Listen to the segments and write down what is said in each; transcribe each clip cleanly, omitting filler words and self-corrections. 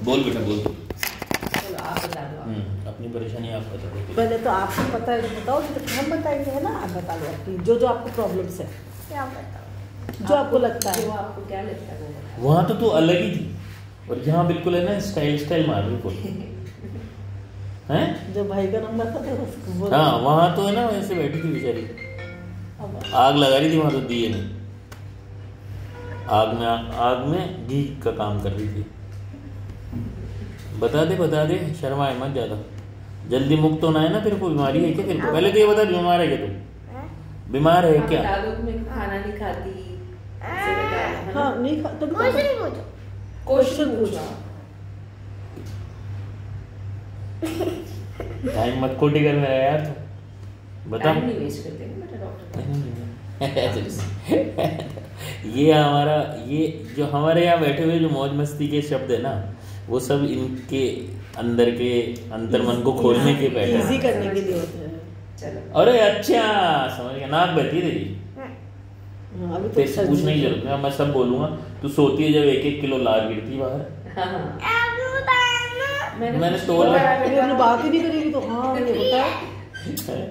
बोल बेटा बोल। चलो आप बता दो। अपनी परेशानी आप बता दो। पहले तो आपको पता है बताओ, तो हम बताएंगे है ना। आप बता दो अपनी जो आपको प्रॉब्लम्स है, क्या बताओ जो आपको लगता है। जो आपको क्या लगता है वो बताओ। वहाँ तो तू अलग ही थी और यहाँ बिल्कुल है ना स्टाइल मार रही कोई हैं। जो भाई का नंबर था तो उसको हाँ वहाँ तो है ना वैसे बैठी थी बेचारी, आग लगा रही थी वहाँ तो दिए नहीं, आग में घी का काम कर रही थी। बता दे शर्माए मत ज्यादा, जल्दी मुक्त होना है ना। तेरे को बीमारी है क्या तेरे को? पहले तो ये बता बीमार है क्या तू? बीमार है क्या? बता दो कि मैं खाना नहीं खाती। ऐसे बता दो। हाँ नहीं खा तो क्वेश्चन पूछो। क्वेश्चन पूछो। टाइम मत खोटी कर मेरा यार तू बता। टाइम नहीं वेस्ट करते हैं बेटा डॉक्टर। ये जो हमारे यहाँ बैठे हुए जो मौज मस्ती के शब्द है ना, वो सब इनके अंदर के अंतर्मन को खोलने के बैठे इजी करने के लिए होते हैं। चलो अरे अच्छा समझ गया, नाक बहती है तेरी। अभी तो तेरे से पूछने की जरूरत नहीं, मैं सब बोलूंगा। तू सोती है जब 1-1 किलो लार गिरती बाहर। मैंने तोड़ अपनी बात ही नहीं करेगी तो हाँ ये होता है।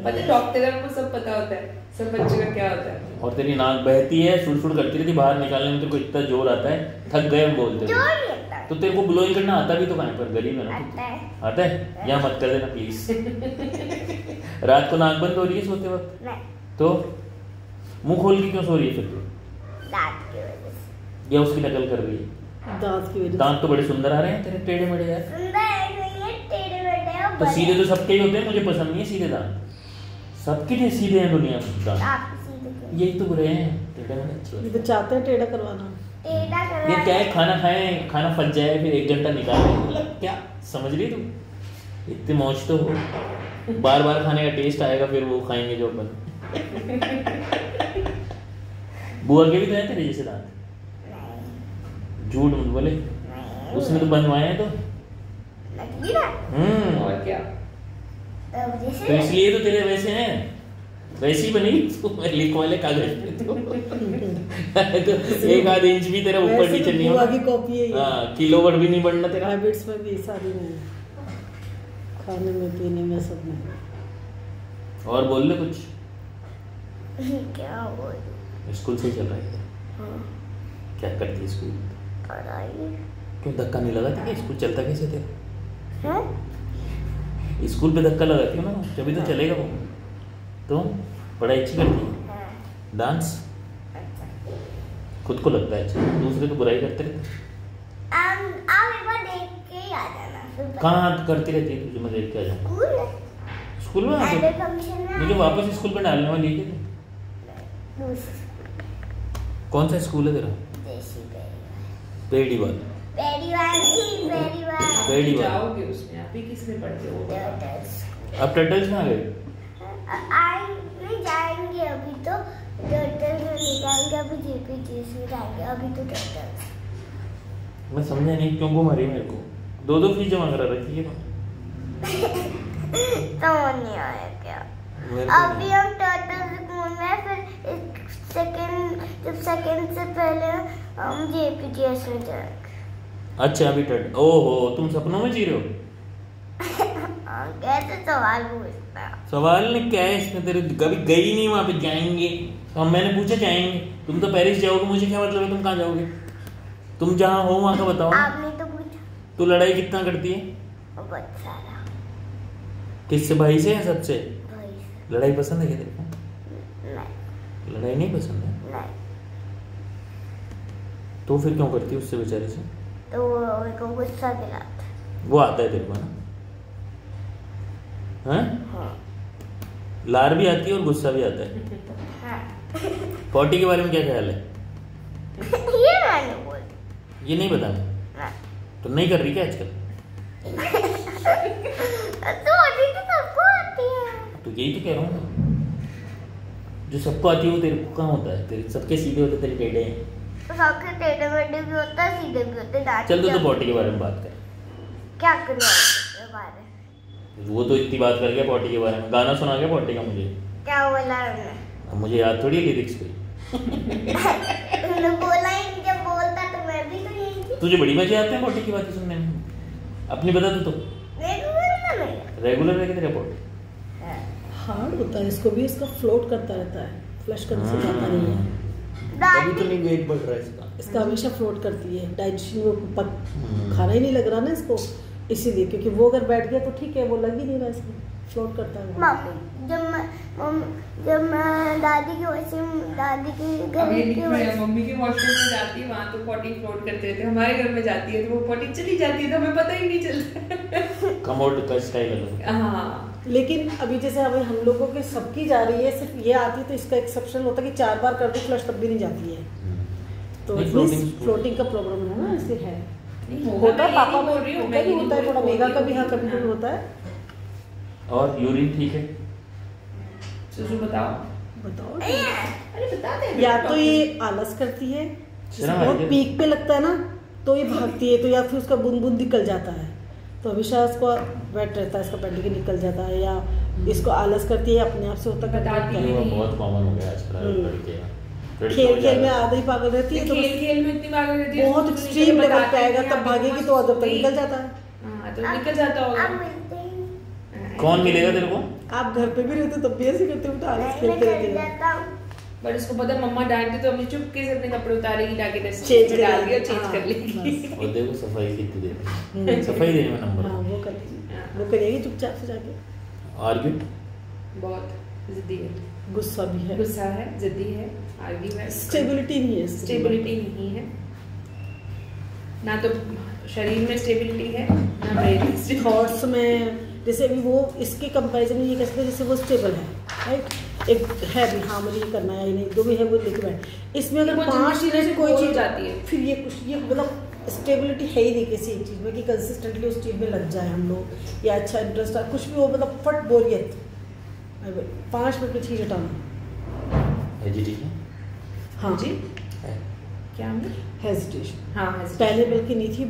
पता डॉक्टर को सब पता होता है, सब बच्चे का क्या होता है। और तेरी नाक बहती है, सुड़ करती रहती, बाहर निकालने में तेरे को इतना जोर आता है, थक गए हम बोलते हैं। तो तेरे को ब्लोइंग करना आता भी तो कहाँ पर? गरीब है ना। आता है? यहाँ मत कर देना प्लीज। रात को नाक बंद हो रही है सोते वक्त? तो मुंह खोल के क्यों सो रही है फिर तू? या उसकी नकल कर रही है? दांत की वजह दांत तो बड़े सुंदर आ रहे हैं तेरे, टेढ़े मेढ़े यार। तो सीधे तो सबके ही होते हैं, मुझे पसंद नहीं है सीधे दांत। सबके सीधे हैं दुनिया में दांत, यही तो बुरे हैं टेढ़े मेढ़े अच्छे। ये तो चाहते हैं टेढ़ा करवाना। ये क्या है, खाना खाएं, खाना फंस जाए फिर 1 घंटा निकालें, मतलब क्या समझ रही तू? इतनी मौज तो हो, बार बार खाने का टेस्ट आएगा फिर वो खाएंगे जो अपन। बुआ के भी तो है तेरे जैसे दांत? झूठ मत बोले, उसने तो बनवाए हैं तो। और क्या? तो इसलिए तो तेरे वैसे हैं, वैसी बनी लिख वाले कागज पे तो। तो 1 इंच भी तेरा ऊपर नीचे नहीं होगा। बुआ की कॉपी है ये। हाँ किलोवर भी नहीं बढ़ना तेरा। हैबिट्स में भी सारी में, खाने में पीने में सब में। और बोल ले कुछ। क्या बोल? स्कूल से चल रहा है क्या? करती है स्कूल? क्यों धक्का नहीं लगाती क्या? स्कूल चलता कैसे तेरा? स्कूल पे धक्का लगाती हो ना तभी तो चलेगा वो। तो पढ़ाई अच्छी करती है? डांस खुद को लगता है अच्छा, दूसरे को बुराई करते रहते। कहाँ करती रहती है तुझे? मैं देख के आ जाऊँ स्कूल में मुझे वापस स्कूल में डालने वाली है क्या? कौन सा स्कूल है तेरा? पेड़ीवाल। जाओगे उसमें? अभी किसमें पढ़ते हो? अब टर्टल्स में आ गए? जाएंगे अभी तो टर्टल्स में ले जाएंगे, अभी जेपीटीएस में जाएंगे, अभी तो टर्टल्स। मैं समझा नहीं क्यों घुमा रही मेरे को? 2 फीस जमा करा रखी है तो नहीं आया क्या? अभी हम टर्टल्स स्कूल में, फिर सेकंड से पहले हम जेपीटीएस में जाएंगे। अच्छा अभी टर्टल। ओहो तुम सपनों में जी रहे हो? कैसे सवाल पूछता है? सवाल ने क्या है इसमें? तेरे कभी गई नहीं वहां पे? जाएंगे तो मैंने पूछा जाएंगे, तुम तो पेरिस जाओगे, मुझे क्या मतलब है तुम कहाँ जाओगे? तुम जहाँ हो वहां का बताओ। आपने तो पूछा। तू लड़ाई कितना करती है? बहुत सारा। किससे? भाई से या सबसे? भाई से। लड़ाई पसंद है क्या तेरे को? नहीं। लड़ाई नहीं पसंद है? नहीं। तो फिर क्यों करती है उससे बेचारे से? तो वो मेरे को गुस्सा दिलाता है। वो आता है तेरे को ना? हाँ? हाँ। लार भी आती है और गुस्सा भी आता है। हाँ। पॉटी के बारे में क्या ख्याल है? ये मैंने बोल। ये नहीं बताना? नहीं। तो नहीं कर रही क्या आजकल? तो अभी तो सबको आती है। तो यही तो कह रहा हूँ, जो सबको आती है वो तेरे को कहाँ होता है? तेरे सबके सीधे होते, तेरे टेढ़े हैं। तो सबके टेढ़े मेढ़े भी होता है, सीधे भी होते हैं। चल तो पॉटी के बारे में बात कर। क्या करूँ इसके बारे में? वो तो इतनी बात कर गया पॉटी के बारे में, गाना सुना गया पॉटी का मुझे। क्या बोला उन्होंने? अब मुझे याद थोड़ी है लिरिक्स कोई। उन्होंने बोला ही, जब बोलता तो मैं भी तो यही थी। तुझे बड़ी मजे आते हैं पॉटी की बातें सुनने में? अपनी बता तो रेगुलर है कि रिपोर्ट हार्ड होता है, इसको भी इसका फ्लोट करता रहता है, फ्लश करने से जाता नहीं है। तभी तो नहीं वेट बढ़ रहा है इसका हमेशा फ्लोट करती है, डाइजेशन में खाना ही नहीं लग रहा ना इसको, इसीलिए। क्योंकि वो अगर बैठ गया तो ठीक है, वो लग ही नहीं रहा इसको, फ्लोट करता है। जब मैं दादी की वॉशरूम, दादी के घर मम्मी के वॉशरूम में जाती है, वहाँ तो पॉटी फ्लोट करते रहते, हमारे घर में जाती है तो वो पॉटी चली जाती है तो हमें पता ही नहीं चलता। कमोड का स्टाइल है। हाँ लेकिन अभी जैसे अभी हम लोगों के सबकी जा रही है, सिर्फ ये आती है तो इसका एक्सेप्शन होता है कि 4 बार कर दो फ्लश तब भी नहीं जाती है। तो फ्लोटिंग का प्रॉब्लम है ना, इसलिए है। होता है पापा में भी होता है, थोड़ा मेगा का भी हाँ कभी कभी होता है। और यूरिन ठीक है? सुसु बताओ अरे बताते हैं। या तो ये आलस करती है, बहुत पीक पे लगता है ना तो ये भागती है, तो या फिर उसका बूंद बूंद निकल जाता है, तो हमेशा इसको वेट रहता है, इसका पेंटिंग निकल जाता है, या इसको आलस करती है, अपने आप से होता है। बहुत कॉमन हो गया आजकल। खेल खेल में आधा ही पागल रहती है, तो खेल में इतनी पागल रहती है, बहुत एक्सट्रीम लेवल पे आएगा तब भागेगी, तो अदब तक निकल जाता है। तो निकल जाता होगा। कौन मिलेगा तेरे को? आप घर पे भी रहते तब भी ऐसे करते हो, आलस खेलते रहते। बट इसको पता मम्मा डांटती तो अपनी चुपके से अपने कपड़े उतारेगी, जाके चेंज डाल के चेंज कर लेगी। और देखो सफाई कितनी देर, सफाई देने में नंबर। हाँ वो करेगी, वो करेगी चुपचाप से जाके। आर्ग्यू बहुत जिद्दी है, गुस्सा भी है, गुस्सा है, जिद्दी है, आर्ग्यू है। स्टेबिलिटी नहीं है, स्टेबिलिटी नहीं है, ना तो शरीर में स्टेबिलिटी है ना ब्रेन में। थॉट्स में जैसे अभी वो इसके कंपैरिजन में ये कह सकते हैं जैसे वो स्टेबल है, राइट, एक है भी हाँ मुझे ये करना है या नहीं, जो भी है वो लिख रहा है। इसमें अगर 5 मिनट कोई चीज जाती है फिर ये कुछ ये मतलब स्टेबिलिटी है ही नहीं किसी एक चीज में कि कंसिस्टेंटली उस चीज में लग जाए हम लोग, या अच्छा इंटरेस्ट है कुछ भी हो, मतलब फट बोरियत 5 मिनट में चीज हटाना। हेजिटेशन? हाँ जी क्या हेजिटेशन। हाँ पहले बल्कि नहीं थी,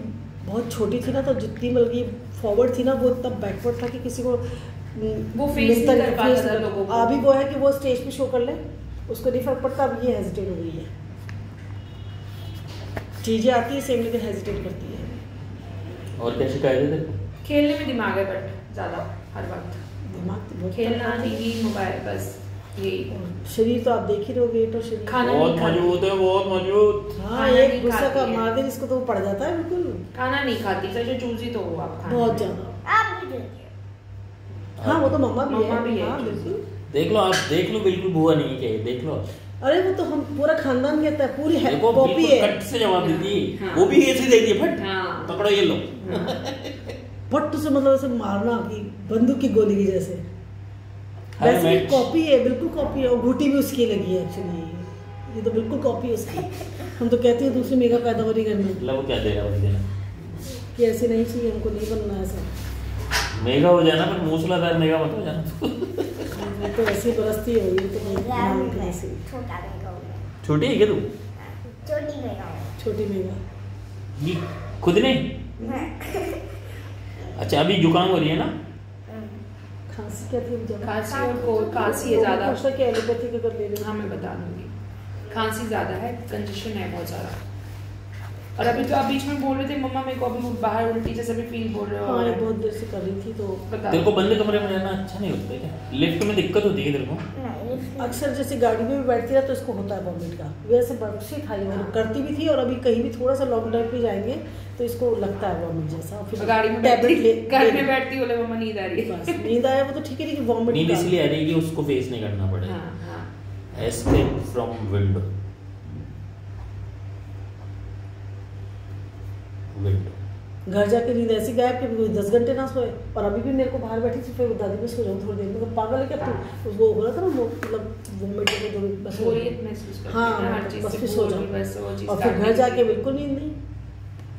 बहुत छोटी थी ना, तो जितनी बल्कि फॉरवर्ड थी ना वो तब बैकवर्ड था कि किसी को वो फेस नहीं कर पाता था लोगों को। अभी वो है कि वो स्टेज पे शो कर ले, उसको नहीं फर्क पड़ता। अब ये हेजिटेट हो गई है, चीजें आती है सेम लेकिन हेजिटेट करती है। और क्या शिकायत है? खेलने में दिमाग है बट ज्यादा, हर वक्त दिमाग खेलना, टीवी, मोबाइल, बस यही। शरीर तो आप देख ही रहोगे, तो शरीर खाना बहुत मजबूत है, बहुत मजबूत। हाँ एक गुस्सा का मार दे इसको तो वो पड़ जाता है बिल्कुल। खाना नहीं खाती, सबसे चूजी तो हो आप, बहुत ज्यादा। हाँ वो तो मम्मा भी है, हाँ बिल्कुल। देख लो आप, देख लो, बिल्कुल बुआ नहीं है, देख लो। अरे वो तो हम पूरा खानदान कहता है, पूरी है कॉपी है, कट से जवाब देती है। वो भी ऐसे देती है, फट पकड़ो ये लो, फट से मतलब ऐसे मारना कि बंदूक की गोली की जैसे, वैसे कॉपी है, बिल्कुल कॉपी है। और घूटी भी उसकी लगी है एक्चुअली, ये तो बिल्कुल कॉपी है उसकी। हम तो कहते हैं दूसरी मेगा पैदावारी करनी, मतलब क्या दे रहा है कि ऐसे नहीं चाहिए, हमको नहीं बनना ऐसा। मेगा हो जाना, पर मूसलाधार मेगा मत हो जाना। तो ऐसी बरसती है ये, तो छोटी है क्या तू? छोटी मेगा ये खुद नहीं? अच्छा अभी जुकाम हो रही है ना? खांसी क्या थी जब? खांसी और खांसी है ज्यादा। पूछा कि एलोपैथी का कर ले लेना। हाँ मैं बता दूंगी, खांसी ज्यादा है, कंजेशन है बहुत ज्यादा। और अभी तो आप बीच में बोल रहे थे मम्मा मेरे को अभी बाहर उल्टी जैसे भी फील बोल रहे हो। हाँ बहुत देर से कर रही थी, तो तेरे को बंद कमरे में रहना अच्छा नहीं होता है क्या? लिफ्ट में दिक्कत होती है तेरे को? अक्सर जैसे गाड़ी में भी बैठती है तो इसको होता है वॉमिट का, वैसे बर्फी था ये, करती भी थी। और अभी कहीं भी थोड़ा सा लॉन्ग ड्राइव पे जाएंगे तो इसको लगता है वॉमिट जैसा, फिर गाड़ी में टैबलेट गाड़ी में बैठती बोले मम्मा नींद आ रही है। नींद आया वो तो ठीक है, लेकिन वॉमिट नींद इसलिए आ रही है कि उसको फेस नहीं करना पड़े। एस्केप फ्रॉम विंडो, घर जाके नींद ऐसी गायब कि 10 घंटे ना सोए। और अभी भी मेरे को बाहर बैठी थी, फिर दादी में सो जाऊँ थोड़ी देर में, तो पागल है क्या तू? उसको हो रहा था ना मतलब वोमिट के, हाँ बस फिर सो जाऊँ। और फिर घर जाके बिल्कुल नींद नहीं,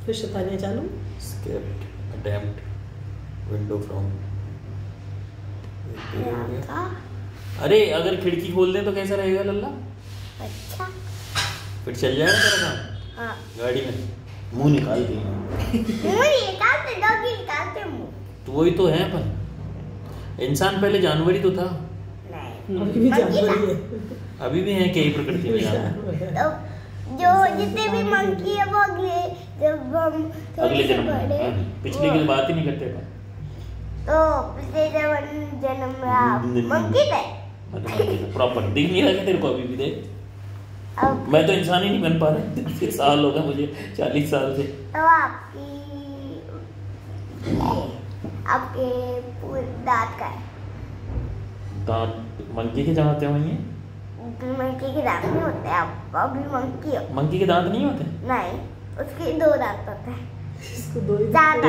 फिर शैतानियाँ चालू। Escape attempt window from. अरे अगर खिड़की खोल दें तो कैसा रहेगा लल्ला? अच्छा फिर चल जाएगा तेरा काम? हाँ। गाड़ी में मुंह निकाल दी, तो वही तो है, पर इंसान पहले जानवर ही तो था। अभी भी जानवर ही है, अभी भी है कई प्रकृति में जानवर। जो जितने भी मंकी है वो जब हम अगले जन्म में, पिछले की बात ही नहीं करते अपन। तो पिछले जन्म में आप मंकी थे। प्रॉपर दिख नहीं रहा तेरे को अभी भी? देख मैं तो इंसान ही नहीं बन पा रहा। 30 साल हो गए मुझे, 40 साल से। तो आपके पूरे दांत का है? दांत मंकी के जमाते होंगे। मंकी के दांत नहीं होते। आप अभी मंकी हो। मंकी के दांत नहीं होते? नहीं, उसके 2 दांत होते हैं। इसको 2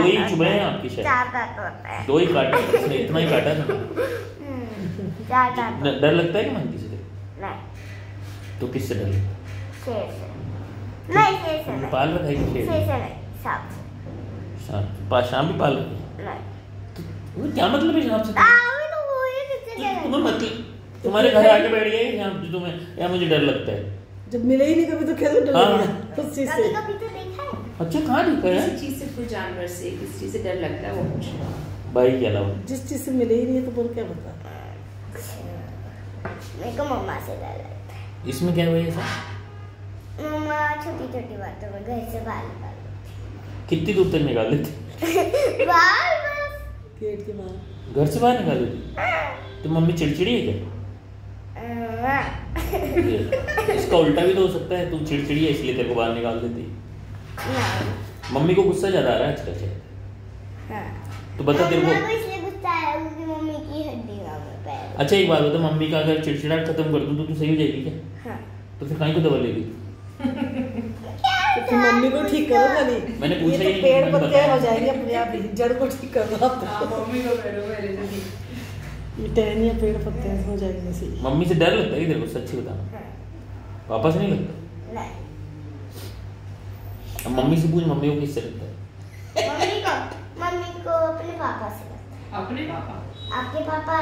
ही चुभे हैं आपकी शायद। 4 दांत होते हैं। 2 ही काटे, इसने इतना ही काटा था। 4 दांत। डर लगता है कि मंकी से? नहीं। तो किससे डर लगता है? शेर से। नहीं, शेर से नहीं। पाल रखा है कि शेर? शेर से नहीं, सांप से। शाम भी पाल रखी है? नहीं। तो क्या मतलब है सांप से? मतलब तुम्हारे घर आके बैठ गए यहाँ तुम्हें, या मुझे डर लगता है? जब मिले ही नहीं कभी तो कैसे डर लगेगा उस चीज से? कभी तो देखा है? अच्छा कहाँ देखा है? किसी चीज से, कोई जानवर से, किस चीज से डर लगता है वो कुछ भाई के अलावा? जिस चीज से मिले ही नहीं है तो बोल क्या बता। मेरे को मम्मा से डर लगता है। इसमें क्या हुआ ऐसा? मम्मा छोटी छोटी बातों में घर से बाहर निकाल कितनी दूर तक निकाल देती? बाहर बस गेट के बाहर। घर से बाहर निकाल देती? तो मम्मी चिड़चिड़ी है क्या? इसका उल्टा भी तो हो सकता है, तू चिड़चिड़ी है इसलिए तेरे को बाहर निकाल देती। मम्मी को गुस्सा ज्यादा आ रहा है आजकल से। तो बता तेरे को इसलिए गुस्सा आया क्योंकि मम्मी की हड्डी में पैर। अच्छा एक बात बता, मम्मी का अगर चिड़चिड़ाहट खत्म कर दूं तो तू सही हो जाएगी क्या? हाँ। तो फिर कहीं को दवा ले ली? तो मम्मी को ठीक करो खाली। मैंने पूछा ही ये नहीं, तो पेड़ मैंने पत्ते बताया। हो जाएंगे अपने आप ही, जड़ को ठीक कर दो आप। मम्मी को करो पहले से ठीक। ये टहनियाँ पेड़ पत्ते हो जाएंगे ऐसे ही। मम्मी से डर लगता है तेरे को? सच्ची बताना, पापा से नहीं लगता? नहीं। अब मम्मी से पूछ, मम्मी को किससे लगता है? मम्मी को अपने पापा से लगता है। अपने पापा? आपके पापा?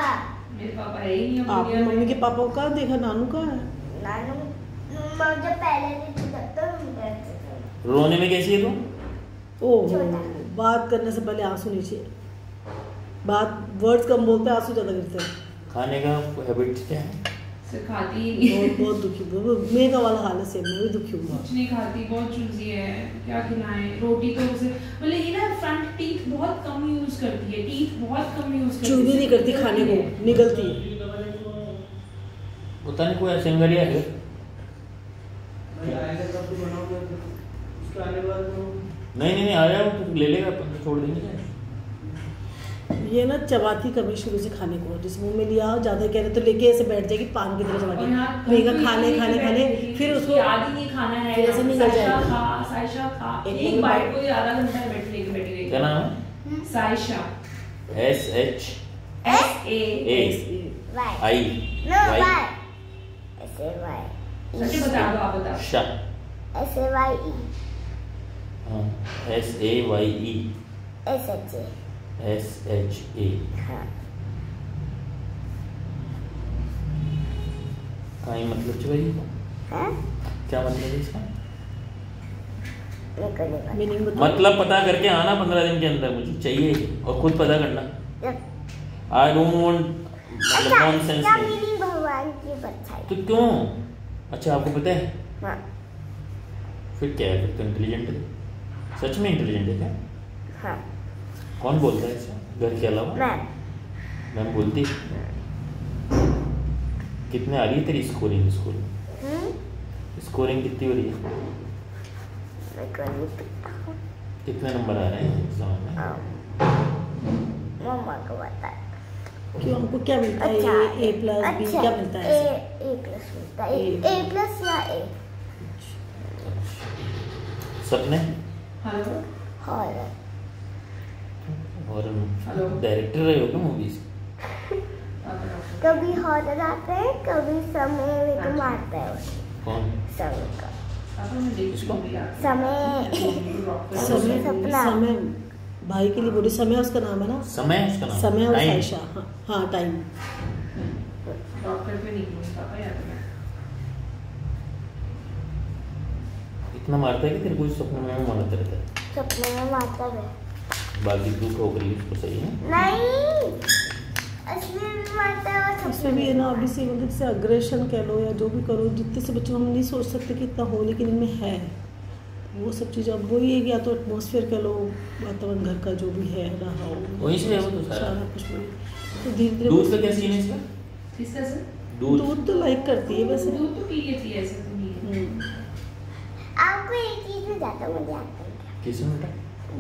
मेरे पापा है ही नहीं अब आपने दुनिया में। मम्मी के पापा को कहाँ देखा? नानू का है। नानू जब पहले नहीं था तो रोने में कैसी है तू? ओह, बात करने से पहले आंसू नीचे। बात वर्ड्स कम बोलते हैं, आंसू ज्यादा गिरते हैं। खाने का हैबिट क्या है? सिर्फ खाती ही नहीं है। बहुत दुखी हूँ। मेरा वाला हाल है सेम, मैं भी दुखी हूँ। कुछ नहीं खाती, बहुत चूजी है। क्या खिलाएं? रोटी तो उसे मतलब ये ना फ्रंट टीथ बहुत कम यूज करती है। टीथ बहुत कम यूज करती है। चूनी नहीं करती खाने को, निगलती है। पता नहीं कोई सिंगरिया है। नहीं आया वो तो ले लेगा, अपन छोड़ देंगे। ये ना चबाती कभी शुरू से खाने को, जिस मुंह में लिया ज्यादा कह रहे तो लेके ऐसे बैठ जाएगी पान की तरह चबा के, खाने फिर उसको याद ही नहीं खाना है। फिर ऐसे निकल जाएगा। साइशा खा एक बाइट को आधा घंटा बैठ लेके बैठी रही। क्या नाम है? साइशा। SHAI सच्ची बता दो, आप बता। शा SAYE हाँ SAYE SHA हाँ। कहीं मतलब भाई क्या मतलब है इसका? मीनिंग बताओ। मतलब पता करके आना 15 दिन के अंदर, मुझे चाहिए और खुद पता करना। आई डोंट वांट मतलब नॉनसेंस। भगवान की बच्चाई। तो क्यों? अच्छा आपको पता है? हाँ। फिर क्या है? फिर तो इंटेलिजेंट है, सच में इंटेलिजेंट है क्या? हाँ। कौन बोलता है ऐसा घर के अलावा? मैम बोलती। कितने आ रही है तेरी स्कोरिंग स्कूल में? स्कोरिंग कितनी हो रही है? कितने नंबर आ रहे हैं एग्जाम में? मम्मा को बता। क्यों, हमको क्या मिलता है? अच्छा, A+, B क्या मिलता है? A+ मिलता है। A+ या A? सपने हेलो और डायरेक्टर रहे हो क्या मूवीज? कभी हॉरर आते हैं, कभी समय को मारता है। कौन? समय का समय भाई के लिए बोली। समय उसका नाम है ना? समय उसका नाम? समय और साइशा। हाँ टाइम। डॉक्टर पे निकलूं पापा याद है। इतना मारता है कि तेरे को सपने में मारता रहता है? सपने में मारता है। बाकी तू ठोक रही है उसको, सही है? नहीं, इसमें भी है ना अभी से मतलब जैसे अग्रेशन कह लो या जो भी करो, जितने से बच्चों हम नहीं सोच सकते कि इतना हो, लेकिन इनमें है वो सब चीज़। अब वही है कि या तो एटमॉस्फेयर कह लो, वातावरण घर का जो भी है रहा हो, वहीं से है वो तो सारा कुछ भी। तो धीरे धीरे दूध का क्या सीन है इसका? किसका सर? दूध तो लाइक करती है वैसे, दूध तो पी लेती है, ऐसा तो नहीं है। आपको एक चीज में ज्यादा मजा आता है किसमें बेटा?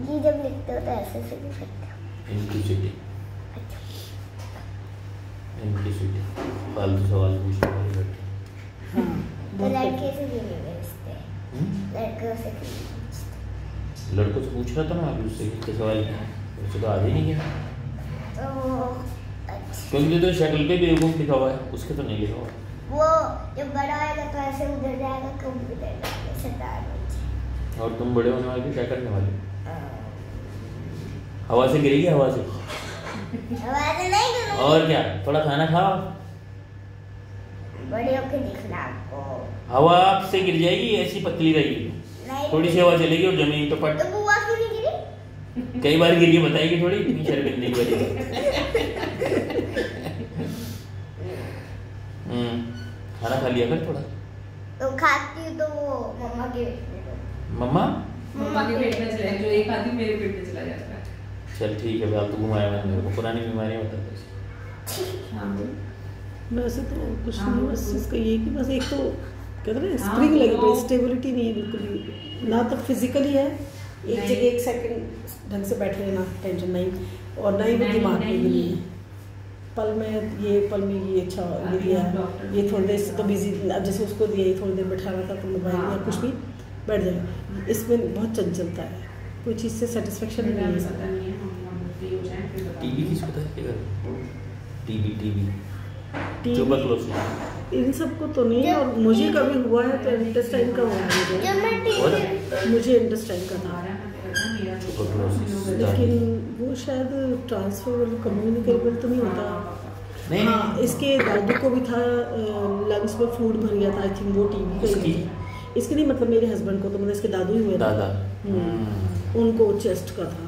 जी जब लिखते हो तो ऐसे भी करते हो। इंक्लूसिविटी, इंक्लूसिविटी, फालतू सवाल पूछने वाली बेटा। तो लड़के से भी नहीं भेजते, लड़कों से भी नहीं भेजते। लड़कों से पूछ रहा था ना अभी, उससे किसके सवाल किया, उससे तो आगे नहीं गया। अच्छा, क्योंकि तो शक्ल पे बेवकूफ लिखा हुआ है, उसके तो नहीं लिखा हुआ। वो जब बड़ा होगा तो ऐसे उधर जाएगा, कब उधर जाएगा, शैतान बच्चे। और तुम बड़े होने वाले क्या करने वाले? हवा से गिरेगी, हवा से। आवाज नहीं करूँगी। और क्या, थोड़ा खाना खाओ, बड़े होके दिखना आपको। हवा आपसे गिर जाएगी, ऐसी पतली रहेगी, नहीं थोड़ी सी हवा चलेगी और जमीन पे पट। तो बुआ क्यों नहीं गिरी? कई बार गिरी बताएगी, थोड़ी इतनी शर्मिंदगी वाली। खाना खा लिया कर थोड़ा। तो खाती हूँ तो वो मम्मा के पेट में दो। मम्मा के पेट में चला, जो एक आदमी मेरे पेट में चला जाता है। चल ठीक है, अब तो घुमाया मैंने मेरे को, पुरानी बीमारियां बता दो। हाँ वैसे तो कुछ नहीं, बस इसका ये कि बस एक तो कहते हैं ना स्प्रिंग लगी पड़ी, स्टेबिलिटी नहीं है बिल्कुल भी, ना तो फिजिकली है, एक जगह एक सेकंड ढंग से बैठे रहना, टेंशन नहीं, और ना ही वो दिमाग में भी नहीं है। पल में ये अच्छा ये दिया, ये थोड़ी देर से तो बिजी, अब जैसे उसको दिया ये थोड़ी देर बैठाना था तो मोबाइल या कुछ भी बैठ जाएगा। इसमें बहुत चंचलता है, कोई चीज़ से सेटिस्फेक्शन नहीं है। टीबी किसको था इधर? टीबी इन सबको तो नहीं, और मुझे कभी हुआ है तो इंटेस्टाइन का हुआ है मुझे इंटेस्टाइन का था, लेकिन वो शायद ट्रांसफर कम्युनिकेबल तो नहीं होता। हाँ, इसके दादू को भी था, लंग्स में फूड भर गया था, आई थिंक वो टीबी का ही था। इसके नहीं, मतलब मेरे हस्बैंड को तो मतलब इसके दादू ही हुए दादा, उनको चेस्ट का था,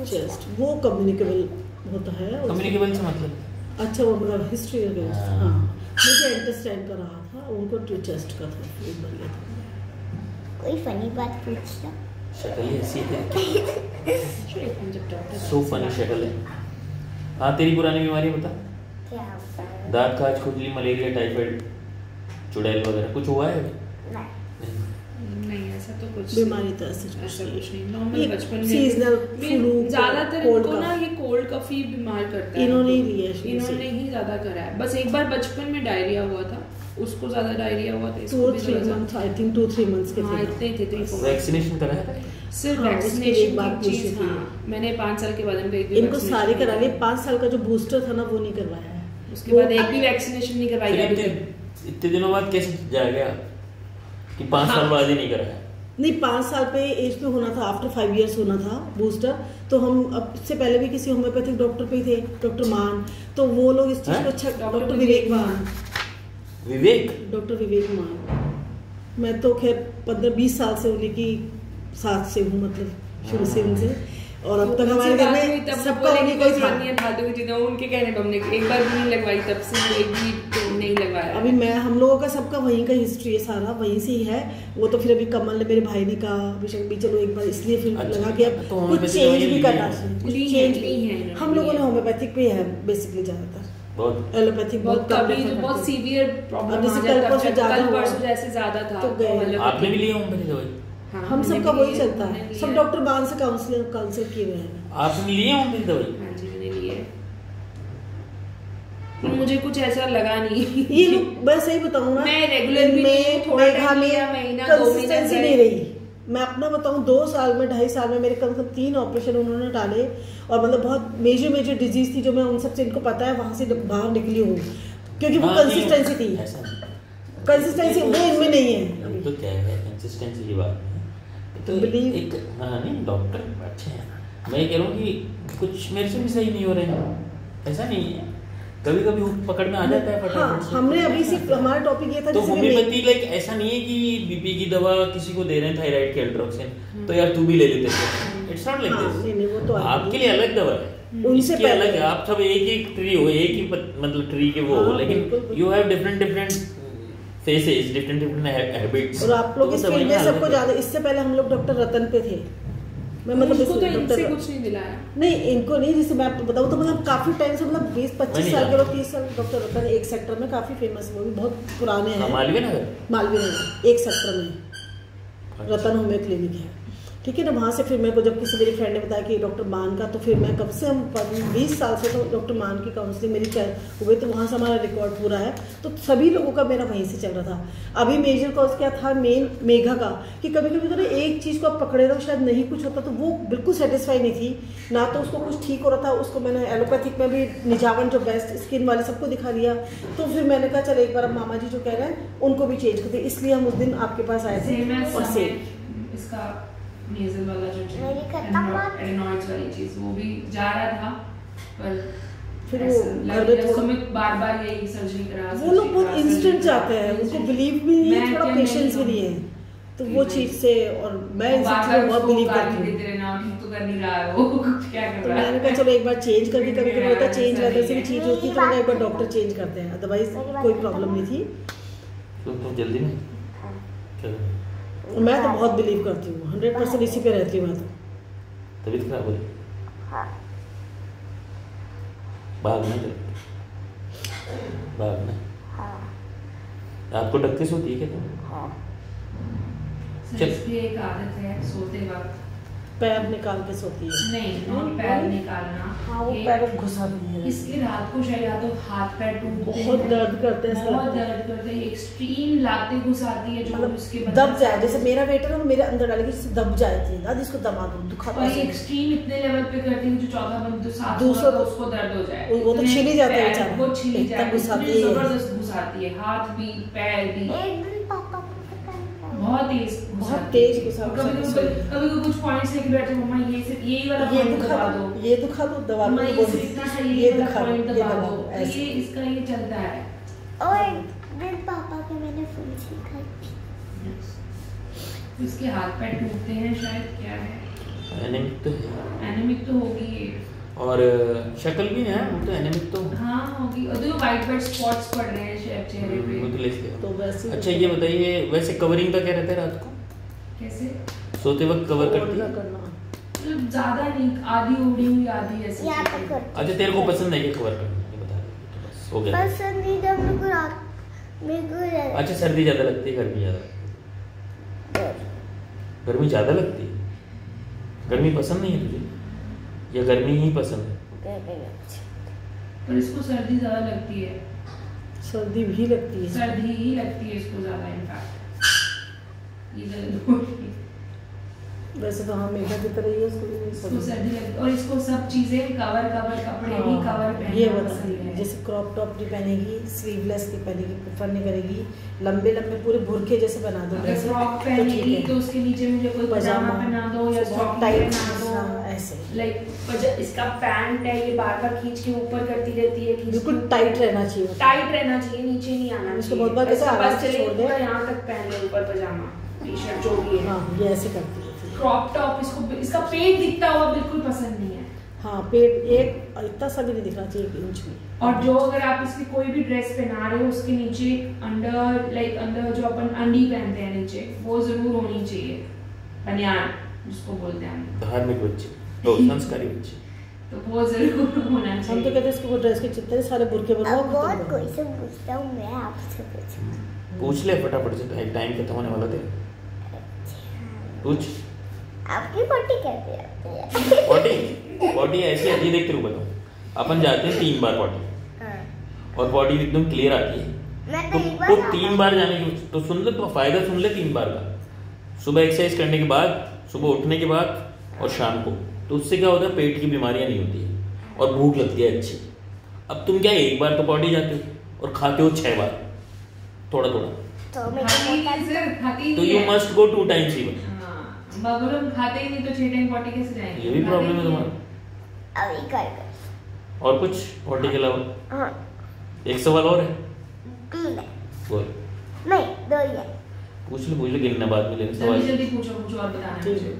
चेस्ट वो कम्युनिकेबल होता है। कम्युनिकेबल से मतलब अच्छा, वो मतलब हिस्ट्री है। हाँ, मुझे इंटेस्टाइन का रहा था, उनको चेस्ट का था, फूड भर गया था। कोई फनी बात पूछना। शक्ल ही ऐसी है, सो फनी शक्ल है। हाँ, तेरी पुरानी बीमारी बता। क्या होता है? दांत खाज, खुजली, मलेरिया, टाइफाइड, चुड़ैल वगैरह कुछ हुआ है? नहीं, ऐसा तो कुछ बीमारी तो ऐसा कुछ नहीं, नॉर्मल बचपन में सीजनल फ्लू, ज्यादातर इनको ना ये कोल्ड कफी बीमार करता है। इन्होंने ही ज्यादा करा है। बस एक बार बचपन में डायरिया हुआ था, उसको ज्यादा डायरिया हुआ था, 2-3 मंथ, आई थिंक 2-3 मंथ्स के थे। इतने थे। वैक्सीनेशन कराया था? सिर्फ वैक्सीनेशन बात पूछी थी मैंने 5 साल के बाद इनको सारे करा लिए। 5 साल का जो बूस्टर था ना वो नहीं करवाया है, उसके बाद एक भी वैक्सीनेशन नहीं करवाई। इतने दिनों बाद कैसे जाएगा कि 5 साल बाद ही नहीं कराया? नहीं, 5 साल पे एज पे होना था, आफ्टर 5 इयर्स होना था बूस्टर। तो हम अब इससे पहले भी किसी होम्योपैथिक डॉक्टर पे थे, डॉक्टर मान, तो वो लोग इस चीज को अच्छा, डॉक्टर विवेक मान, डॉक्टर विवेक मान। मैं तो खैर 15-20 साल से उन्हीं की साथ से हूँ, मतलब शुरू से उनसे, और अब तक हमारे घर में सबका उन्हीं को था। उनके कहने पर हमने एक बार भी नहीं लगवाई, तब से एक भी नहीं लगवाया। अभी मैं हम लोगों का सबका वहीं का हिस्ट्री है, सारा वहीं से ही है। वो तो फिर अभी कमल ने, मेरे भाई ने कहा अभिषेक भी चलो एक बार, इसलिए फिर लगा कि अब कुछ चेंज भी करना चाहिए। चेंज भी हम लोगों ने होम्योपैथिक पे है बेसिकली ज्यादातर, बहुत एलोपैथिक बहुत सीवियर प्रॉब्लम आ जाता है, कल परसों जैसे ज्यादा था। आपने भी लिया होम्योपैथिक दवाई? हम सबका वही चलता है, सब डॉक्टर बान से काउंसलर किए हुए हैं। आपने लिए होम्योपैथिक दवाई? हाँ जी, मैंने लिए। मुझे कुछ ऐसा लगा नहीं। ये लोग मैं सही बताऊं ना, मैं रेगुलर भी नहीं, थोड़ा टाइम लिया, महीना 2 महीना नहीं रही। मैं अपना बताऊं, 2 साल में 2.5 साल में मेरे कम से कम 3 ऑपरेशन उन्होंने डाले, और मतलब बहुत मेजर डिजीज थी जो मैं उन सबसे, इनको पता है, वहां से बाहर निकली हूँ, क्योंकि वो कंसिस्टेंसी थी। कंसिस्टेंसी वो इनमें नहीं है। तो क्या है कंसिस्टेंसी की बात? तो एक नहीं, डॉक्टर अच्छे हैं, मैं कह रहा हूँ कि कुछ मेरे से भी सही नहीं हो रहे हैं, ऐसा नहीं है, कभी कभी पकड़ में आ जाता है फटाफट से। हमने अभी सिर्फ हमारा टॉपिक ये था, तो होम्योपैथी लाइक ऐसा नहीं है कि बीपी की दवा किसी को दे रहे हैं, थायराइड के एल्ट्रोक्सिन, तो यार तू भी ले लेते हैं, इट्स नॉट लाइक दिस। आपके लिए अलग दवा है, उनसे पहले पहले अलग है, आप सब एक ही ट्री हो, एक ही मतलब ट्री के वो हो, लेकिन you have different phases, different habits. और आप लोग इस फील्ड में सबको ज्यादा, इससे पहले हम लोग डॉक्टर रतन पे थे। मैं मतलब इसको तो इनसे कुछ नहीं दिलाया। नहीं, इनको नहीं, जैसे मैं आपको बताऊँ तो मतलब काफी टाइम से, मतलब 20-25 साल के लोग, 30 साल डॉक्टर रतन एक सेक्टर में काफी फेमस है, वो भी बहुत पुराने हैं। मालवीय नगर एक सेक्टर में रतन होम्यो क्लिनिक है, ठीक है ना। वहाँ से फिर मेरे को जब किसी मेरी फ्रेंड ने बताया कि डॉक्टर मान का, तो फिर मैं कब से हम 20 साल से तो डॉक्टर मान की काउंसलिंग मेरी हुई, तो वहाँ से हमारा रिकॉर्ड पूरा है। तो सभी लोगों का मेरा वहीं से चल रहा था। अभी मेजर कॉज क्या था मेन मेघा का, कि कभी कभी तो ना एक चीज़ को आप पकड़े रहो, शायद नहीं कुछ होता, तो वो बिल्कुल सेटिस्फाई नहीं थी ना, तो उसको कुछ ठीक हो रहा था। उसको मैंने एलोपैथिक में भी निजावन जो बेस्ट स्किन वाले सबको दिखा दिया, तो फिर मैंने कहा चलो एक बार अब मामा जी जो कह रहे हैं उनको भी चेंज करते, इसलिए हम उस दिन आपके पास आए थे। और सेम इसका नेज़ल वाला जो एडेनॉइड्स वाली चीज वो भी जा रहा था, पर फिर वो घर में थोड़ा बार यही सर्जरी करा। वो लोग बहुत इंस्टेंट जाते हैं, उनको बिलीव भी नहीं है, थोड़ा पेशेंस भी नहीं है, तो वो चीज से। और मैं इन सब चीजों बहुत बिलीव करती हूँ। तो कर नहीं रहा है वो, क्या कर रहा है। मैंने कहा चलो एक बार चेंज करके, कभी कभी होता है चेंज वैसे से भी चीज होती है, तो मैंने एक बार डॉक्टर चेंज करते हैं, अदरवाइज कोई प्रॉब्लम नहीं थी। तो जल्दी में मैं तो बहुत बिलीव करती हूँ, 100% इसी पे रहती हूँ मैं तो। तबीयत खराब हो रही, भागना आपको डक्किस होती है क्या? इसकी एक आदत है सोते वक्त पैर निकाल के सोती है। नहीं, पैर निकालना। हाँ, वो पैर घुसा दी है। इसके रात को शायद या तो हाथ पैर टूटते हैं, बहुत दर्द करते हैं, बहुत दर्द करते हैं, एक्सट्रीम लाते घुसाती है जो मतलब उसके दब जाए, जैसे मेरा वेट है ना, मेरे अंदर डालेगी, जिससे दब जाती है, दादी इसको दबा दो, दुखाता है। एक्सट्रीम इतने लेवल पे करती है जो चौथा बंद तो साथ दूसरा तो उसको दर्द हो जाए, वो तो छिली जाता है बेचारा, वो छिली जाता है, घुसाती है, जबरदस्त घुसाती है, हाथ भी पैर भी बहुत तेज घुसा। कभी कुछ पॉइंट्स लेके बैठे, मम्मा यही वाला पॉइंट दबा दो, ये दुखा दो, दबा दो, ये दुखा दो, दबा दो, ये इसका ये चलता है। और दिन पापा के मैंने फुल सीखा, इसके हाथ पैर टूटते हैं शायद, क्या है एनीमिक तो होगी ये, और शक्ल भी है वो तो एनीमिक तो हाँ होगी, और देखो वाइट वाइट स्पॉट्स पड़ रहे हैं चेहरे पे, वो तो लेके तो वैसे। अच्छा ये बताइए, वैसे कवरिंग का क्या रहता है रात को? कैसे सोते वक्त कवर करती है? मतलब ज्यादा नहीं, आधी ओढ़ी हुई आधी ऐसे। अच्छा तेरे को पसंद है ये कवर करना, ये बता दे बस हो गया। पसंदीदा मेरे को अच्छा सर्दी ज्यादा लगती है, गर्मी ज्यादा लगती है? गर्मी ज्यादा लगती है, गर्मी पसंद नहीं है तुझे या गर्मी ही पसंद है? पर इसको सर्दी ज्यादा लगती है, सर्दी भी लगती है, सर्दी ही लगती है इसको ज्यादा इनफैक्ट। ये वैसे तो हम मेघा की तरह ही है, इसको सर्दी लगती है, और इसको सब चीजें कवर कपड़े भी कवर पहनना ये पसंद है। जैसे क्रॉप टॉप नहीं पहनेगी, स्लीवलेस नहीं पहनेगी, प्रेफर नहीं करेगी, लंबे पूरे बुरखे जैसे बना दो, अगर फ्रॉक पहनेगी तो उसके नीचे मुझे कोई पजामा पहना दो या स्टॉकिंग पहना दो, ऐसे लाइक इसका पैंट है, ये बार बार खींच के ऊपर करती रहती है, बिल्कुल टाइट रहना चाहिए, टाइट रहना चाहिए, नीचे नहीं आना उसको बहुत बार कैसे आवाज छोड़ दे, यहाँ तक पहन ले ऊपर पजामा टी शर्ट जो भी है। हाँ ये ऐसे करती है। क्रॉप टॉप इसका पेट दिखता हुआ बिल्कुल पसंद नहीं है। हाँ पेट एक इतना सा भी नहीं दिखना चाहिए, 1 इंच भी। और जो अगर आप इसकी कोई भी ड्रेस पहना रहे हो उसके नीचे अंडर जो अपन अंडी पहनते हैं नीचे, वो जरूर होनी चाहिए, बनियान जिसको बोलते हैं हम, धार्मिक बच्चे तो संस्कारी बच्चे, तो वो जरूर होना चाहिए। हम तो कहते हैं इसको वो ड्रेस के चित्ते सारे बुरके बनवाओ। बहुत कोई से पूछता हूँ, मैं आपसे पूछ ले फटाफट से, टाइम खत्म होने वाला थे, पूछ। आपकी पट्टी कैसे आती है? पॉटी ऐसी आती है, देख तेरे को बताऊं, अपन जाते हैं 3 बार पॉटी, और बॉडी एकदम क्लियर आती है, तो 3 बार जाने की तो सुन ले, तो फायदा सुन ले 3 बार का, सुबह एक्सरसाइज करने के बाद, सुबह उठने के बाद और शाम को, तो उससे क्या होता है पेट की बीमारियां नहीं होती है और भूख लगती है अच्छी। अब तुम क्या 1 बार तो पॉटी जाते हो और खाते हो 6 बार थोड़ा थोड़ा, तो you must go 2 times even. हम खाते ही नहीं तो 6 टाइम पॉटी कैसे जाएंगे? ये भी प्रॉब्लम है तुम्हारा। अभी कर और कुछ पॉटी के अलावा? हाँ। एक सवाल और है? 3 है। बोल। नहीं 2 ही है। पूछ ले गिनना बाद में लेना सवाल। जल्दी पूछो और बताना मुझे।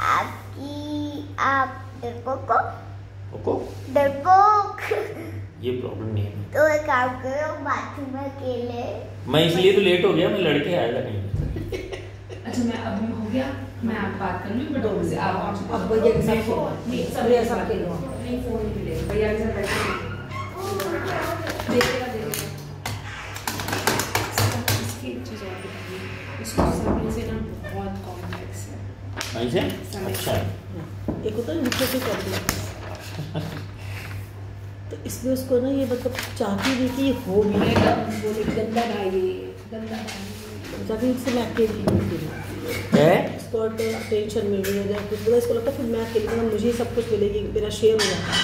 आपकी आप डरपोक। ये प्रॉब्लम नहीं है। तो एक काम करो, बाथरूम में अकेले। मैं इसलिए तो लेट हो गया, मैं लड़के आएगा नहीं। अच्छा मैं अब हो गया, मैं आप बात कर लूँ बट से आप अब भैया के साथ खेलो, भैया के साथ खेलो। नहीं फोन नहीं मिलेगा, भैया के साथ बैठे देखेगा इसकी एक चीज़ और बताइए, इसको समय से ना बहुत कॉम्प्लेक्स है। ऐसे? अच्छा। एक होता है लिटरेसी कॉम्प्लेक्स, तो इसमें उसको ना ये मतलब चाहती नहीं कि ये हो भी गंदा भाई, जाके इससे मैं अकेली है? इसको टेंशन मिल रही है, कुछ बोला इसको लगता है फिर मैं अकेली मतलब मुझे सब कुछ मिलेगी, मेरा शेयर हो जाता है।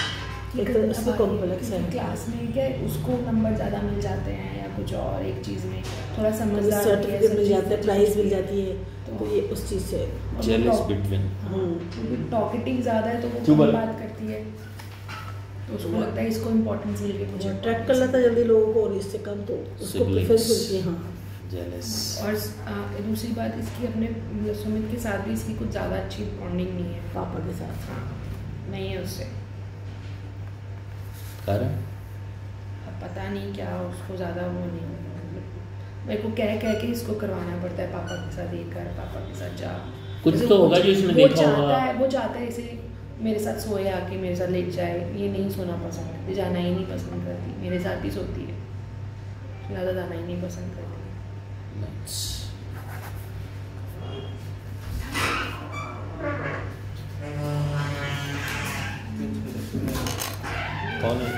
एक तो इसमें कॉम्प्लेक्स है। क्लास में क्या उसको नंबर ज़्यादा मिल जाते हैं या कुछ और एक चीज़ में थोड़ा समझदार सर्टिफिकेट मिल जाता है, प्राइज मिल जाती है, तो ये उस चीज़ से जेलस बिटवीन। टॉकेटिव ज़्यादा है तो वो कम बात करती है, तो उसको लगता है इसको इम्पोर्टेंस मिल गई, मुझे अट्रैक्ट कर लेता है जल्दी लोगों को और इससे कम तो उसको प्रेफरेंस मिलती है। हाँ जेलस। और दूसरी बात इसकी अपने सुमित के साथ भी इसकी कुछ ज़्यादा अच्छी बॉन्डिंग नहीं है, पापा के साथ। हाँ नहीं है उससे, कारण अब पता नहीं क्या उसको ज़्यादा वो नहीं, मेरे को कह के इसको करवाना पड़ता है, पापा के साथ ये कर, पापा के साथ जा, कुछ तो होगा जो इसने देखा होगा। वो चाहता है इसे मेरे साथ सोए आके मेरे साथ लेट जाए, ये नहीं सोना पसंद करती, जाना ही नहीं पसंद करती, मेरे साथ ही सोती है, ज़्यादा जाना ही नहीं पसंद करती। कौन है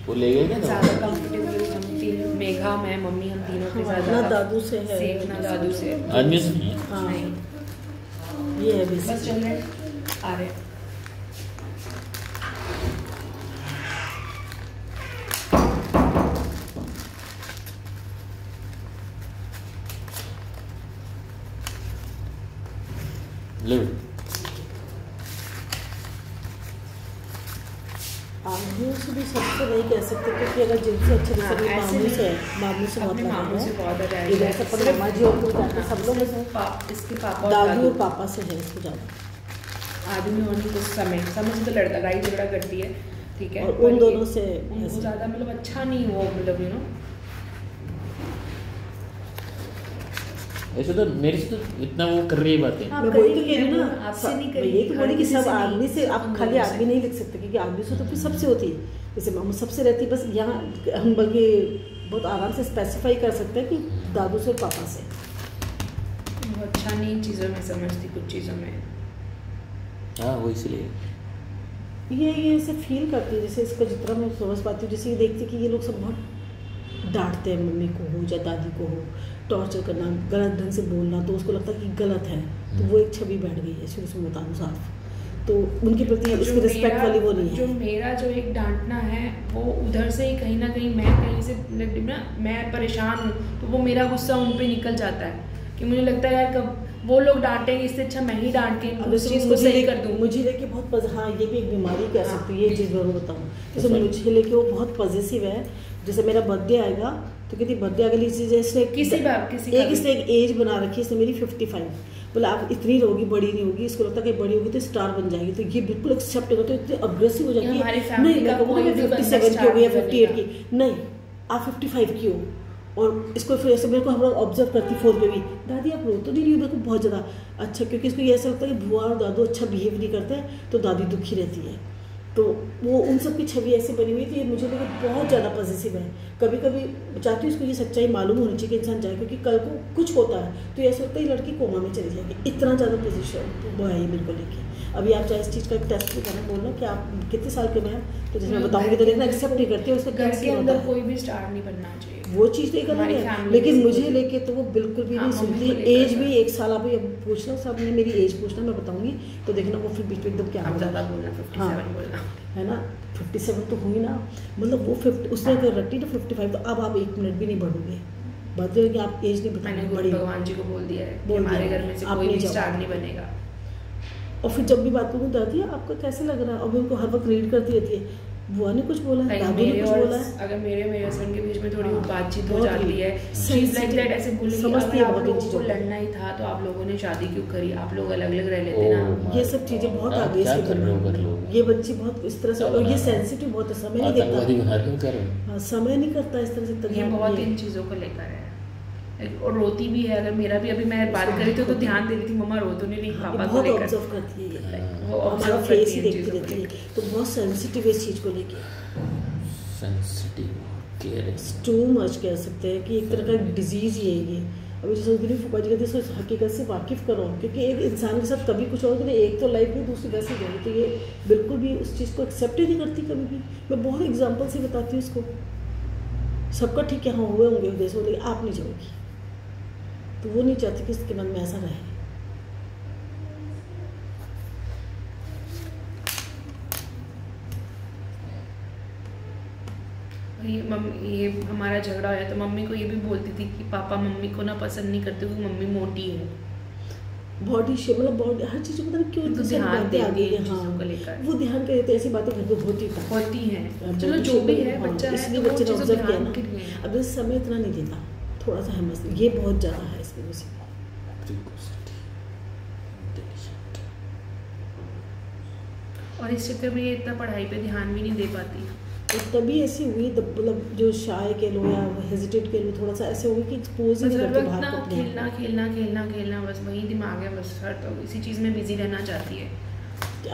वो? ले गए क्या? ज़्यादा कंफर्टेबल हम तीन, मेघा मैं मम्मी हम तीनों के साथ ना दादू से है, सेफ ना दादू से, आदमी से नहीं है। हाँ नहीं ये है बस चल रहे आ रहे। लिव आदमियों से भी सबसे नहीं कह सकते, क्योंकि अगर जिनसे अच्छे से मामू से है, मामू से अपने मामू से बहुत है, इधर से पर मामा जी और कुछ जाते सब लोग में इसके पापा दादू और पापा से है इसको ज़्यादा। आदमी होने कुछ समय से तो लड़ाई झगड़ा करती है, ठीक है, और उन दोनों से उनको ज़्यादा मतलब अच्छा नहीं वो मतलब यू नो ऐसे तो मेरे से तो इतना वो कर रही है बातें। मैं वही तो कह रही हूँ ना, आपसे नहीं करी, ये तो बोली कि सब आदमी से, आप खाली आदमी नहीं लिख सकते, क्योंकि आदमी से तो फिर सबसे होती है, जैसे मामू सबसे रहती है, बस यहाँ हम बल्कि बहुत आराम से स्पेसिफाई कर सकते हैं कि दादू से पापा से। वो अच्छा नहीं चीज़ों में समझती, कुछ चीज़ों में हाँ वो इसलिए ये ऐसे फील करती है, जैसे इसका जितना मैं समझ पाती हूँ, जैसे ये देखती कि ये लोग सब बहुत डांटते हैं मम्मी को हो या दादी को हो, टॉर्चर करना, गलत ढंग से बोलना, तो उसको लगता है कि गलत है, तो वो एक छवि बैठ गई है शुरू से बता दूँ साफ, तो उनके प्रति उसकी रिस्पेक्ट वाली वो नहीं है। जो मेरा जो एक डांटना है वो उधर से ही कहीं ना कहीं मैं कहीं से ना मैं परेशान हूँ तो वो मेरा गुस्सा उन पे निकल जाता है कि मुझे लगता है यार कब वो लोग डांटेंगे, इससे अच्छा मैं ही डांट के उस चीज़ को सही कर दूँ। मुझे लेके बहुत हाँ ये भी एक बीमारी कह सकती है, ये चीज़ मैं बताऊँ, जैसे मुझे लेके वो बहुत पॉजिटिव है, जैसे मेरा बर्थडे आएगा तो कहती बर्थडे अगली चीज़ इसने इसने एक एज बना रखी है, इसने मेरी 55, बोला आप इतनी रहोगी, बड़ी नहीं होगी, इसको लगता है कि बड़ी होगी तो स्टार बन जाएगी, तो ये बिल्कुल एक्सेप्ट करते तो इतने अग्रेसिव हो जाती है, नहीं मैं कहूँगा मैं 57 की हो गई या 58 की, नहीं आप 55 की हो, और इसको फिर ऐसे मेरे को हम लोग ऑब्जर्व करती फोन पे भी, दादी आप रो तो नहीं रही हो, मेरे को बहुत ज़्यादा अच्छा, क्योंकि इसको ये ऐसा लगता है कि बुआ और दादू अच्छा बिहेव नहीं करते हैं तो दादी दुखी रहती है, तो वो उन सब की छवि ऐसी बनी हुई थी, मुझे लगा बहुत ज़्यादा पॉजिटिव है। कभी कभी चाहती हूँ इसको ये सच्चाई मालूम होनी चाहिए कि इंसान जाए, क्योंकि कल को कुछ होता है तो ऐसा लगता है लड़की कोमा में चली जाएगी, इतना ज़्यादा पोजीशन वो है मेरे को लेके। अभी आप चाहे इस चीज़ का एक टेस्ट भी करना, बोलना कि आप कितने साल के में हैं, तो जैसे मैं बताऊँगी तो देखना एक्सेप्ट नहीं करती है, उसका घर के अंदर कोई भी स्टार नहीं बनना चाहिए, वो चीज़ नहीं करनी है, लेकिन मुझे लेके तो वो बिल्कुल भी नहीं सुनती। एज भी 1 साल आप पूछना, सब ने मेरी एज पूछना, मैं बताऊंगी तो देखना वो फिर बीच में एकदम क्या ज़्यादा बोलना, 57 बोलना है ना, 57 तो हुई ना, मतलब वो 50 उसने अगर रखी तो 55, तो अब आप 1 मिनट भी नहीं बढ़ोगे, बात है कि आप एज नहीं बताएंगे, बड़ी भगवान जी को बोल दिया है कि हमारे घर में से कोई भी स्टार नहीं बनेगा। और फिर जब भी बात करूँ दादी आपको कैसे लग रहा है, और मैं उनको हर वक्त रीड करती रहती है, बुआ ने कुछ बोला है, दादी ने कुछ बोला है। अगर मेरे हस्बैंड के बीच में थोड़ी बातचीत हो जाती है, शीज लाइक दैट, ऐसे बोलेगी समझती है आप बहुत लोगों इन को चीज़ों लड़ना ही था तो आप लोगों ने शादी क्यों करी, आप लोग अलग अलग रह लेते ना। ये सब चीजें बहुत आ गई इसके दिमाग। ये बच्ची बहुत इस तरह से, और ये सेंसिटिव बहुत है, समय नहीं देता, समय नहीं करता इस तरह से। ये बहुत इन चीज़ों को लेकर है और रोती भी है। अगर मेरा भी अभी मैं बात करी तो ध्यान दे रही थी, मम्मा रो तो नहीं रही पापा को लेकर। ऑब्जर्व करती है, वो हमारा फेस ही देखती रहती है, तो बहुत सेंसिटिव है इस चीज को लेके। सेंसिटिव टू मच कह सकते हैं कि एक तरह का डिजीज ही है ये। अभी जो सोच रही फूफा जी कहते हैं हकीकत से वाकिफ करो, क्योंकि एक इंसान के साथ कभी कुछ और एक तो लाइफ में दूसरी वैसे ही तो ये बिल्कुल भी उस चीज़ को एक्सेप्ट ही नहीं करती कभी भी। मैं बहुत एग्जाम्पल से बताती हूँ इसको, सबका ठीक है हाँ हुए होंगे जैसे, लेकिन आप नहीं जाओगी, तो वो नहीं चाहती कि इसके मन में ऐसा रहे। ये हमारा झगड़ा है तो मम्मी को ये भी बोलती थी कि पापा मम्मी को ना पसंद नहीं करते क्योंकि मम्मी मोटी है। बॉडी शेप मतलब बॉडी हर चीज़ पता नहीं क्यों तो ध्यान दे आगे इन चीज़ों को लेकर, वो ध्यान कर देते, ऐसी बातें घर में होती हैं। चलो जो भी है बच्चा है, इसलिए बच्चे ने ऑब्जर्व किया ना। अब इस समय इतना नहीं देता, थोड़ा सा हिम्मत, ये बहुत ज़्यादा है इसकी वजह से। और इस चक्कर में ये इतना पढ़ाई पे ध्यान भी नहीं दे पाती। तो तभी ऐसी हुई, मतलब जो शाय के लो या हेजिटेट के लो, थोड़ा सा ऐसे हो गई कि एक्सपोज ही नहीं करते बाहर को। खेलना खेलना खेलना खेलना बस वही दिमाग है, बस हर तो इसी चीज़ में बिजी रहना चाहती है।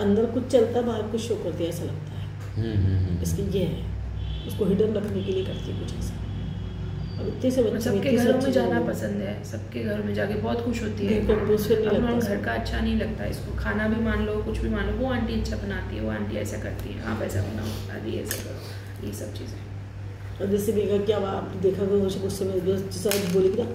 अंदर कुछ चलता बाहर कुछ शो करती है ऐसा लगता है। इसकी ये है, उसको हिडन रखने के लिए करती है कुछ ऐसा। अब इतने से बच्चे सबके घरों में जाना पसंद है, सबके घर में जाके बहुत खुश होती है। अपना घर का अच्छा नहीं लगता इसको, खाना भी मान लो कुछ भी मान लो, वो आंटी अच्छा बनाती है, वो आंटी ऐसा करती है, आप ऐसा बनाओ, अभी ऐसा करो, ये सब चीज़ें। और जैसे देखा क्या आप देखा गया गुस्से में जैसा बोलेगी ना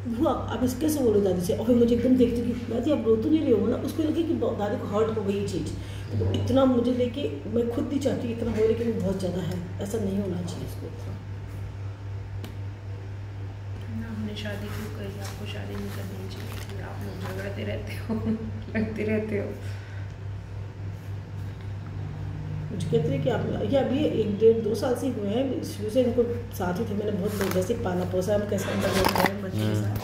बुआ आप इस कैसे बोलो दादी से, और मुझे एकदम देखती कि दादी आप रो तो नहीं रहे हो ना, उसको लगे कि दादी को हर्ट हो गई ये चीज़, तो इतना मुझे लेके मैं खुद नहीं चाहती इतना हो, लेकिन बहुत ज़्यादा है, ऐसा नहीं होना चाहिए इसको इतना। शादी क्यों करी, आपको शादी नहीं करनी चाहिए, आप लोग झगड़ते रहते हो लगते रहते हो। मुझे कहते हैं कि आप ये अभी 1-1.5-2 साल से हुए हैं, शुरू से इनको साथ ही थे, मैंने बहुत वैसे पाला पोसा, हम कैसे अंदर बच्चे के साथ